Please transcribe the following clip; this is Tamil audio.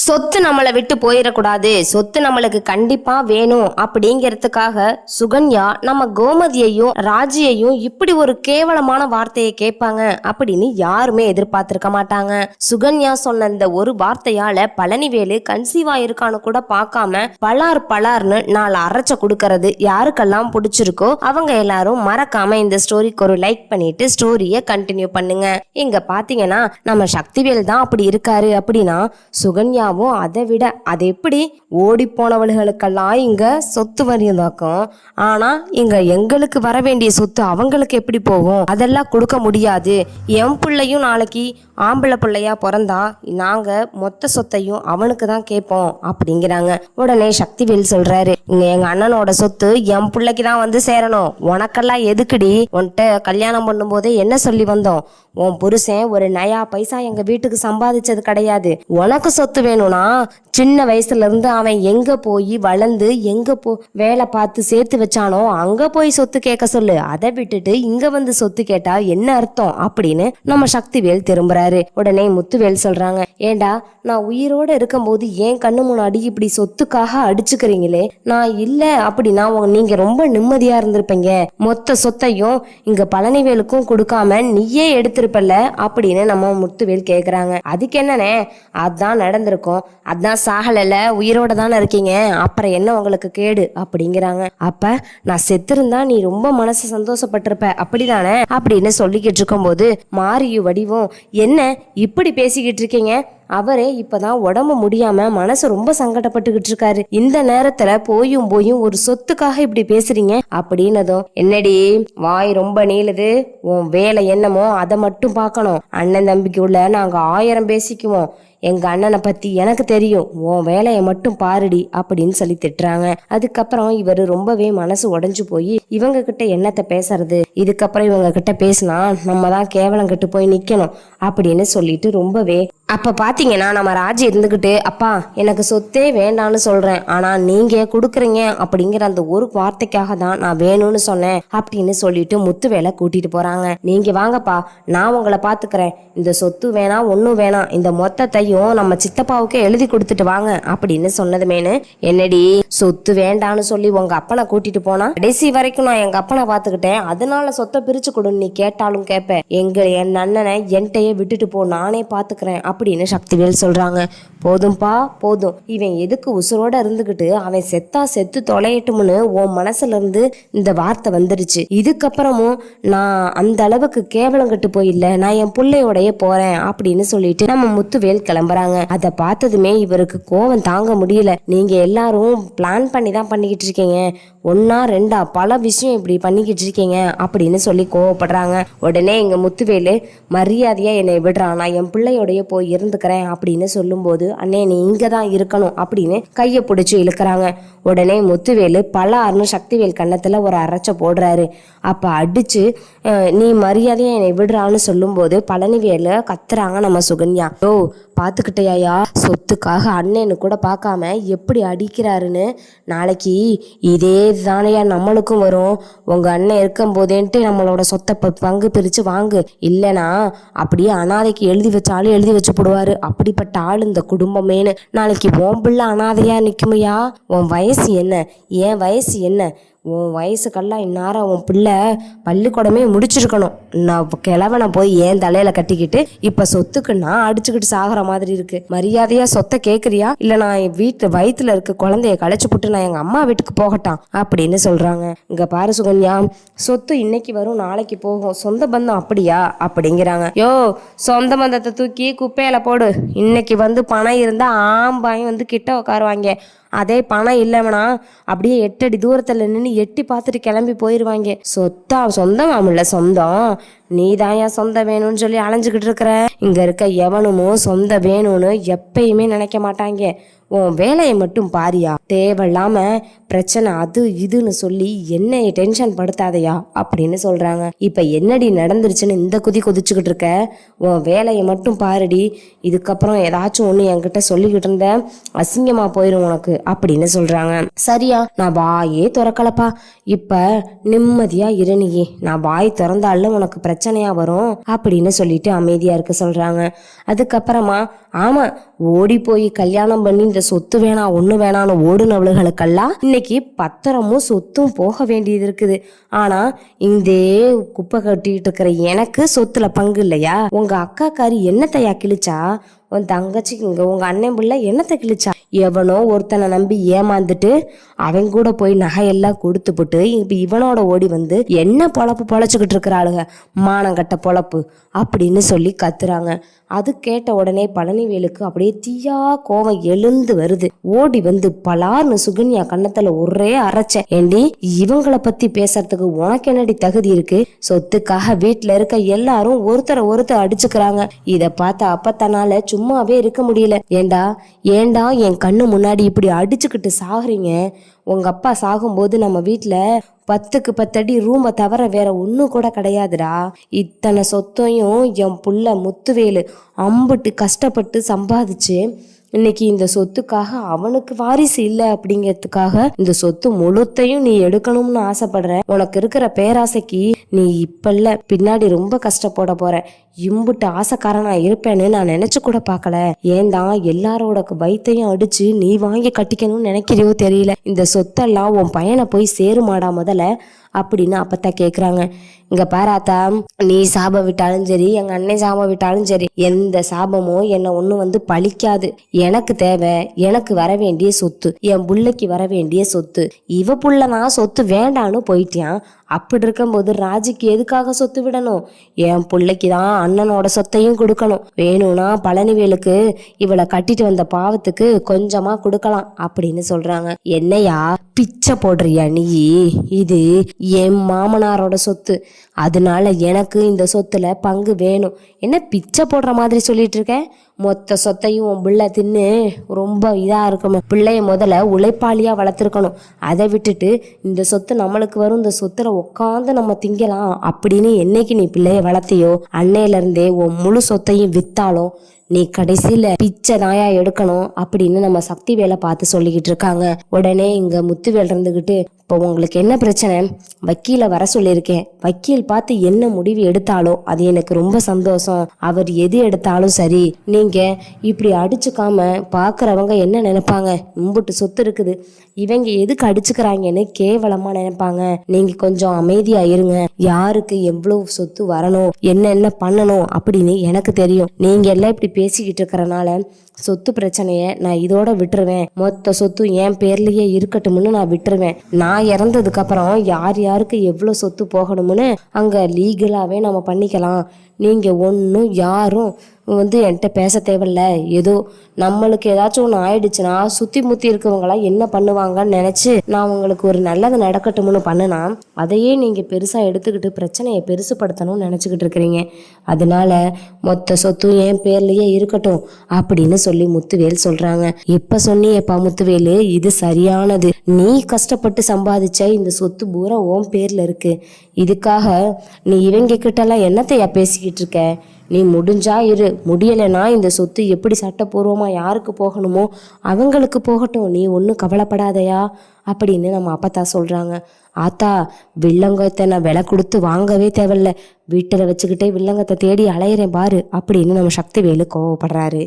சொத்து நம்மளை விட்டு போயிடக்கூடாது, சொத்து நம்மளுக்கு கண்டிப்பா வேணும் அப்படிங்கிறதுக்காக சுகன்யா நம்ம கோமதியையும் ராஜியையும் இப்படி ஒரு கேவலமான வார்த்தையை கேட்பாங்க அப்படின்னு யாருமே எதிர்பார்த்திருக்க மாட்டாங்க. சுகன்யா சொன்ன இந்த ஒரு வார்த்தையால பழனிவேலு கன்சீவா இருக்கான்னு கூட பார்க்காம பலார்னு 4 அரைச்ச கொடுக்கறது யாருக்கெல்லாம் பிடிச்சிருக்கோ அவங்க எல்லாரும் மறக்காம இந்த ஸ்டோரிக்கு ஒரு லைக் பண்ணிட்டு ஸ்டோரிய கண்டினியூ பண்ணுங்க. இங்க பாத்தீங்கன்னா நம்ம சக்திவேல் தான் அப்படி இருக்காரு அப்படின்னா சுகன்யா அதை விட அது எப்படி ஓடி போனவர்களுக்கெல்லாம் இங்க சொத்து வரிதாக்கும். ஆனா இங்க எங்களுக்கு வர வேண்டிய சொத்து அவங்களுக்கு எப்படி போகும்? அதெல்லாம் கொடுக்க முடியாது. என் பிள்ளையும் நாளைக்கு ஆம்பளை பிள்ளையா பிறந்தா நாங்க மொத்த சொத்தையும் அவனுக்கு தான் கேட்போம் அப்படிங்கிறாங்க. உடனே சக்திவேல் சொல்றாரு, இங்க எங்க அண்ணனோட சொத்து என் பிள்ளைக்கு தான் வந்து சேரணும். உனக்கெல்லாம் எதுக்குடி? உன்கிட்ட கல்யாணம் பண்ணும் போதே என்ன சொல்லி வந்தோம்? உன் புருஷன் ஒரு நயா பைசா எங்க வீட்டுக்கு சம்பாதிச்சது கிடையாது. உனக்கு சொத்து வேணும்னா சின்ன வயசுல இருந்து அவன் எங்க போய் வளர்ந்து எங்க வேலை பார்த்து சேர்த்து வச்சானோ அங்க போய் சொத்து கேட்க சொல்லு. அதை விட்டுட்டு இங்க வந்து சொத்து கேட்டா என்ன அர்த்தம் அப்படின்னு நம்ம சக்திவேல் திரும்புறாரு. உடனே முத்துவேல் சொல்றாங்க, ஏண்டா நான் உயிரோட இருக்கும் போது ஏன் கண்ணு முன்னாடி இப்படி சொத்துக்காக அடிச்சுக்கிறீங்களே? நான் இல்ல அப்படின்னா நீங்க ரொம்ப நிம்மதியா இருந்திருப்பீங்க. மொத்த சொத்தையும் இங்க பழனிவேலுக்கும் கொடுக்காம நீயே எடுத்திருப்பல்ல அப்படின்னு நம்ம முத்துவேல் கேக்குறாங்க. அதுக்கு என்னன்னே, அதான் நடந்திருக்கும். அதான் சாகல, உயிரோட தானே இருக்கீங்க, அப்புறம் என்ன உங்களுக்கு கேடு அப்படிங்கிறாங்க. அப்ப நான் செத்திருந்தா நீ ரொம்ப மனசு சந்தோஷப்பட்டிருப்ப அப்படிதானே அப்படின்னு சொல்லிக்கிட்டு இருக்கும் போது மாரியு வடிவும், என்ன இப்படி பேசிக்கிட்டு இருக்கீங்க? அவரே இப்பதான் உடம்பு முடியாம மனசு ரொம்ப சங்கடப்பட்டுக்கிட்டு இருக்காரு. இந்த நேரத்துல போயும் ஒரு சொத்துக்காக இப்படி பேசுறீங்க அப்படின்னதும், என்னடி வாய் ரொம்ப நீளுது, உன் வேலை என்னமோ அதை மட்டும் பார்க்கணும். அண்ணன் தம்பிக்கு உள்ள நாங்க 1000 பேசிக்குவோம். எங்க அண்ணனை பத்தி எனக்கு தெரியும், உன் வேலையை மட்டும் பாருடி அப்படின்னு சொல்லி திட்டுறாங்க. அதுக்கப்புறம் இவரு ரொம்பவே மனசு உடைஞ்சு போய் இவங்க கிட்ட என்னத்த பேசுறது, இதுக்கப்புறம் இவங்க கிட்ட பேசினா நம்ம தான் கேவலம் கிட்ட போய் நிக்கணும் அப்படின்னு சொல்லிட்டு ரொம்பவே அப்ப பாத்தீங்கன்னா நம்ம ராஜி இருந்துகிட்டு, அப்பா எனக்கு சொத்தே வேண்டான்னு சொல்றேன், ஆனா நீங்க கொடுக்குறீங்க அப்படிங்கிற அந்த ஒரு வார்த்தைக்காக தான் நான் வேணும்னு சொன்னேன் அப்படின்னு சொல்லிட்டு முத்துவேலை கூட்டிட்டு போறாங்க. நீங்க வாங்கப்பா, நான் உங்களை பாத்துக்கிறேன். இந்த சொத்து வேணாம் ஒன்னும் வேணாம், இந்த மொத்தத்தையும் நம்ம சித்தப்பாவுக்கு எழுதி கொடுத்துட்டு வாங்க அப்படின்னு சொன்னதுமேனு, என்னடி சொத்து வேண்டான்னு சொல்லி உங்க அப்பனை கூட்டிட்டு போனா கடைசி வரைக்கும் நான் எங்க அப்பனை பாத்துக்கிட்டேன், அதனால சொத்தை பிரிச்சு கொடுன்னு நீ கேட்டாலும் கேட்பேன். என் அண்ணனை என்கிட்டயே விட்டுட்டு போ, நானே பாத்துக்கிறேன் அப்படின்னு சக்திவேல் சொல்றாங்க. போதும்பா போதும், இவன் எதுக்கு உசுரோட இருந்துகிட்டு அவன் செத்தா செத்து தொலையட்டும்னு உன் மனசுல இருந்து இந்த வார்த்தை வந்துருச்சு. இதுக்கப்புறமும் நான் அந்த அளவுக்கு கேவலம் கட்டு போயில்ல, நான் என் பிள்ளையோடைய போறேன் அப்படின்னு சொல்லிட்டு நம்ம முத்துவேல் கிளம்புறாங்க. அதை பார்த்ததுமே இவருக்கு கோவம் தாங்க முடியல. நீங்க எல்லாரும் பிளான் பண்ணி தான் பண்ணிக்கிட்டு இருக்கீங்க, 1 2 பல விஷயம் இப்படி பண்ணிக்கிட்டு இருக்கீங்க அப்படின்னு சொல்லி கோவப்படுறாங்க. உடனே எங்க முத்துவேலு மரியாதையா என்னை விடுறான், நான் என் பிள்ளையோடைய போய் இருந்துக்கிறேன் அப்படின்னு சொல்லும்போது, அண்ணே நீ இங்க தான் இருக்கணும் அப்படின்னு கையை பிடிச்சி இழுக்கிறாங்க. உடனே முத்துவேலு பலார்னு சக்திவேல் கன்னத்துல ஒரு அரைச்ச போடுறாரு. அப்ப அடிச்சு நீ மரியாதையா என்னை விடுறான்னு சொல்லும்போது பழனிவேலு கத்துறாங்க நம்ம சுகன்யா. ஓ பாத்துக்கிட்டையா, சொத்துக்காக அண்ணன்னு கூட பார்க்காம எப்படி அடிக்கிறாருன்னு. நாளைக்கு இதே தானையா நம்மளுக்கும் வரும். உங்க அண்ணன் இருக்கும் போதேன்ட்டு நம்மளோட சொத்தை பங்கு பிரிச்சு வாங்கு, இல்லனா அப்படியே அனாதைக்கு எழுதி வச்சாலும் எழுதி வச்சு போடுவாரு. அப்படிப்பட்ட ஆள் இந்த குடும்பமேனு. நாளைக்கு உன் பிள்ளை அனாதையா நிக்குமையா? உன் வயசு என்ன, என் வயசு என்ன? உன் வயசுக்கெல்லாம் இந்நேரம் உன் பிள்ளை பள்ளிக்கூடமே முடிச்சிருக்கணும். நான் கிழவனை போய் ஏன் தலையில கட்டிக்கிட்டு இப்ப சொத்துக்கு நான் அடிச்சுக்கிட்டு சாகிற மாதிரி இருக்கு. மரியாதையா சொத்தை கேக்குறியா, இல்ல நான் வயிற்றுல இருக்க குழந்தைய களைச்சு போட்டு நான் எங்க அம்மா வீட்டுக்கு போகட்டான் அப்படின்னு சொல்றாங்க. இங்க பாரு சுகன்யா, சொத்து இன்னைக்கு வரும் நாளைக்கு போகும், சொந்த பந்தம் அப்படியா அப்படிங்கிறாங்க. யோ சொந்த பந்தத்தை தூக்கி குப்பையில போடு. இன்னைக்கு வந்து பணம் இருந்தா ஆம்பாயும் வந்து கிட்ட உட்காருவாங்க. அதே பணம் இல்லைவனா அப்படியே 8 அடி தூரத்துல நின்று எட்டி பார்த்துட்டு கிளம்பி போயிருவாங்க. சொந்தமாமில்ல சொந்தம், நீ தான் ஏன் சொந்தம் வேணும்னு சொல்லி அலைஞ்சுக்கிட்டு இருக்கிற. இங்க இருக்க எவனுமோ சொந்த வேணும்னு எப்பயுமே நினைக்க மாட்டாங்க. உன் வேலையை மட்டும் பாரியா, தேவையில்லாம பிரச்சனை அது இதுன்னு சொல்லி என்ன டென்ஷன் படுத்தாதையா அப்படின்னு சொல்றாங்க. இப்ப என்னடி நடந்துருச்சுன்னு இந்த கொதிச்சுக்கிட்டு இருக்க, உன் வேலையை மட்டும் பாருடி, இதுக்கப்புறம் ஏதாச்சும் ஒண்ணு என்கிட்ட சொல்லிக்கிட்டு இருந்த அசிங்கமா போயிரும் உனக்கு அப்படின்னு சொல்றாங்க. சரியா, நான் வாயே திறக்கலப்பா, இப்ப நிம்மதியா இருனியே, நான் வாய் திறந்தாலும் உனக்கு பிரச்சனையா வரும் அப்படின்னு சொல்லிட்டு அமைதியா இருக்க சொல்றாங்க. அதுக்கப்புறமா ஆமா, ஓடி போய் கல்யாணம் பண்ணி இந்த சொத்து வேணாம் ஒண்ணு வேணான்னு ஓடுனவளுகளுக்கெல்லாம் இன்னைக்கு பத்திரமும் சொத்தும் போக வேண்டியது இருக்குது. ஆனா இந்த குப்பை கட்டிட்டு இருக்கிற எனக்கு சொத்துல பங்கு இல்லையா? உங்க அக்காக்காரி என்னத்தையா கிழிச்சா? உன் தங்கச்சிங்க உங்க அண்ணன் பிள்ளை என்னத்தை கிழிச்சா? எவனோ ஒருத்தனை நம்பி ஏமாந்துட்டு அவன் கூட போய் நகையெல்லாம் கொடுத்து போட்டு இப்ப இவனோட ஓடி வந்து என்ன பொழப்பு பொழைச்சுக்கிட்டு இருக்கிறாளுங்க, மானங்கட்ட பொழப்பு அப்படின்னு சொல்லி கத்துறாங்க. அது கேட்ட உடனே பழனிவேலுக்கு அப்படியே தீயா கோவம் எழுந்து வருது. ஓடி வந்து பலார்னு சுகன்யா கண்ணத்துல ஒரே அரைச்ச. ஏண்டி, இவங்களை பத்தி பேசுறதுக்கு உனக்கு என்னடி தகுதி இருக்கு? சொத்துக்காக வீட்டுல இருக்க எல்லாரும் ஒருத்தர் அடிச்சுக்கிறாங்க. இத பார்த்த அப்பத்தனால சும்மாவே இருக்க முடியல. ஏண்டா என் கண்ணு முன்னாடி இப்படி அடிச்சுக்கிட்டு சாகுறீங்க? உங்க அப்பா சாகும்போது நம்ம வீட்டுல 10க்கு 10 அடி ரூமை தவிர வேற ஒன்னும் கூட கிடையாதுடா. இத்தனை சொத்தையும் என் புள்ள முத்துவேலு அம்புட்டு கஷ்டப்பட்டு சம்பாதிச்சு இன்னைக்கு இந்த சொத்துக்காக அவனுக்கு வாரிசு இல்லை அப்படிங்கிறதுக்காக இந்த சொத்து முழுத்தையும் நீ எடுக்கணும்னு ஆசைப்படுற. உனக்கு இருக்கிற பேராசைக்கு நீ இப்ப இல்ல பின்னாடி ரொம்ப கஷ்டப்பட போற. இம்புட்டு ஆசைக்காரனா இருப்பேன்னு நான் நினைச்சு கூட பாக்கல. ஏன்தான் எல்லாரோட பைத்தையும் அடிச்சு நீ வாங்கி கட்டிக்கணும்னு நினைக்கிறியோ தெரியல. இந்த சொத்தெல்லாம் உன் பையனை போய் சேருமாடா முதல்ல அப்படின்னு அப்பத்தா கேக்குறாங்க. இங்க பாராத்தா, நீ சாபம் விட்டாலும் சரி, எங்க அண்ணன் சாபம் விட்டாலும் சரி, எந்த சாபமும் என்ன ஒண்ணு வந்து பழிக்காது. எனக்கு தேவை எனக்கு வர வேண்டிய சொத்து, என் புள்ளைக்கு வர வேண்டிய சொத்து. இவ புள்ளதான் சொத்து வேண்டான்னு போயிட்டான். அப்படி இருக்கும்போது ராஜிக்கு எதுக்காக சொத்து விடணும்? என் பிள்ளைக்கு தான் அண்ணனோட சொத்தையும் கொடுக்கணும். வேணும்னா பழனிவேலுக்கு இவளை கட்டிட்டு வந்த பாவத்துக்கு கொஞ்சமா கொடுக்கலாம் அப்படின்னு சொல்றாங்க. என்னையா பிச்சை போடுறியா நீ? இது என் மாமனாரோட சொத்து, அதனால எனக்கு இந்த சொத்துல பங்கு வேணும். என்ன பிச்சை போடுற மாதிரி சொல்லிட்டு இருக்க? மொத்த சொத்தையும் உன் பிள்ளை தின்னு ரொம்ப இதா இருக்கணும். பிள்ளைய முதல்ல உழைப்பாளியா வளர்த்துருக்கணும். அதை விட்டுட்டு இந்த சொத்து நம்மளுக்கு வரும், இந்த சொத்துல உட்காந்து நம்ம திங்கலாம் அப்படின்னு என்னைக்கு நீ பிள்ளைய வளர்த்தியோ அன்னையில இருந்தே உன் முழு சொத்தையும் வித்தாலும் நீ கடைசியில பிச்சை தாயா எடுக்கணும் அப்படின்னு நம்ம சக்தி வேலை பார்த்து சொல்லிக்கிட்டு இருக்காங்க. உடனே இங்க முத்துவேல் இருந்துகிட்டு, இப்போ உங்களுக்கு என்ன பிரச்சனை? வக்கீல வர சொல்லியிருக்கேன். வக்கீல் பார்த்து என்ன முடிவு எடுத்தாலோ அது எனக்கு ரொம்ப சந்தோஷம். அவர் எது எடுத்தாலும் சரி. நீங்க இப்படி அடிச்சுக்காம பாக்குறவங்க என்ன நினைப்பாங்க? இம்புட்டு சொத்து இருக்குது, இவங்க எதுக்கு அடிச்சுக்கிறாங்கன்னு கேவலமா நினைப்பாங்க. நீங்க கொஞ்சம் அமைதியா இருங்க. யாருக்கு எவ்வளவு சொத்து வரணும், என்ன பண்ணணும் அப்படின்னு எனக்கு தெரியும். நீங்க எல்லாம் இப்படி பேசிக்கிட்டு இருக்கிறனால சொத்து பிரச்சனைய நான் இதோட விட்டுருவேன். மொத்த சொத்து என் பேர்லயே இருக்கட்டும்னு நான் விட்டுருவேன். நான் இறந்ததுக்கு அப்புறம் யார் யாருக்கு எவ்வளவு சொத்து போகணும்னு அங்க லீகலாவே நம்ம பண்ணிக்கலாம். நீங்க ஒன்னும் யாரும் என்கிட்ட பேச தேவையில்ல. ஏதோ நம்மளுக்கு ஏதாச்சும் ஒன்று ஆயிடுச்சுன்னா சுத்தி முத்தி இருக்கவங்களாம் என்ன பண்ணுவாங்கன்னு நினைச்சு நான் உங்களுக்கு ஒரு நல்லது நடக்கட்டும்னு பண்ணுனா அதையே நீங்க பெருசா எடுத்துக்கிட்டு பிரச்சனையை பெருசுப்படுத்தணும்னு நினைச்சுக்கிட்டு இருக்கிறீங்க. அதனால மொத்த சொத்தும் என் பேர்லயே இருக்கட்டும் அப்படின்னு சொல்லி முத்துவேல் சொல்றாங்க. இப்ப சொன்னியப்பா முத்துவேலு, இது சரியானது. நீ கஷ்டப்பட்டு சம்பாதிச்ச இந்த சொத்து பூரா உன் பேர்ல இருக்கு. இதுக்காக நீ இவங்க கிட்ட எல்லாம் என்னத்தையா பேசிக்கிட்டு இருக்க? நீ முடிஞ்சா இரு, முடியலைன்னா இந்த சொத்து எப்படி சட்டப்பூர்வமா யாருக்கு போகணுமோ அவங்களுக்கு போகட்டும், நீ ஒன்றும் கவலைப்படாதையா அப்படின்னு நம்ம அப்பத்தா சொல்றாங்க. ஆத்தா, வில்லங்கத்தை நான் விலை கொடுத்து வாங்கவே தேவையில்ல, வீட்டில் வச்சுக்கிட்டே வில்லங்கத்தை தேடி அலையிறேன் பாரு அப்படின்னு நம்ம சக்திவேலு கோவப்படுறாரு.